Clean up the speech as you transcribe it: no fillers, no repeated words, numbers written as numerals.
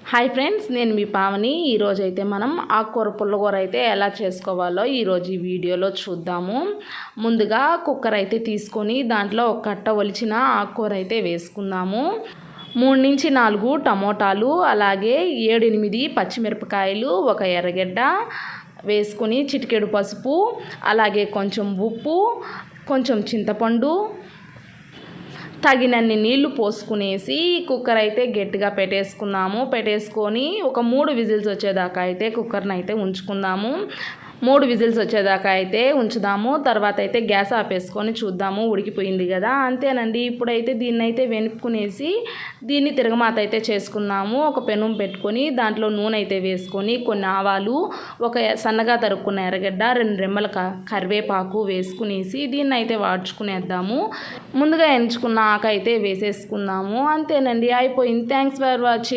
Hi friends, నేను మీ పావని. ఈరోజు అయితే మనం ఆకుకూర పుల్లగూర అయితే ఎలా చేసుకోవాలో ఈరోజు ఈ వీడియోలో చూద్దాము. ముందుగా కుక్కర్ అయితే తీసుకొని దాంట్లో ఒక కట్ట ఒలిచిన ఆకుకూర అయితే వేసుకుందాము. 3 నుంచి 4 టమోటాలు, అలాగే 7-8 పచ్చిమిరపకాయలు, ఒక ఎర్రగడ్డ వేసుకొని చిటికెడు పసుపు, అలాగే కొంచెం ఉప్పు, కొంచెం చింతపండు, తగినన్ని నీళ్లు పోసుకునేసి కుక్కర్ అయితే గట్టిగా పెట్టేసుకొని ఒక 3 విజిల్స్ వచ్చేదాకా అయితే కుక్కర్ని అయితే ఉంచుకుందాము. 3 విజిల్స్ వచ్చేదాకా అయితే ఉంచుదాము. తర్వాత అయితే గ్యాస్ ఆపేసుకొని చూద్దాము, ఉడికిపోయింది కదా. అంతేనండి. ఇప్పుడైతే దీన్ని అయితే వెనుక్కునేసి దీన్ని తిరగమాత అయితే చేసుకుందాము. ఒక పెనం పెట్టుకొని దాంట్లో నూనె అయితే వేసుకొని కొన్ని ఆవాలు, ఒక సన్నగా తరుక్కున్న ఎర్రగడ్డ, 2 రెమ్మల కరివేపాకు వేసుకునేసి దీన్ని అయితే వాడ్చుకునేద్దాము. ముందుగా ఎంచుకున్న ఆకు అయితే వేసేసుకుందాము. అంతేనండి, అయిపోయింది. Thanks for watching.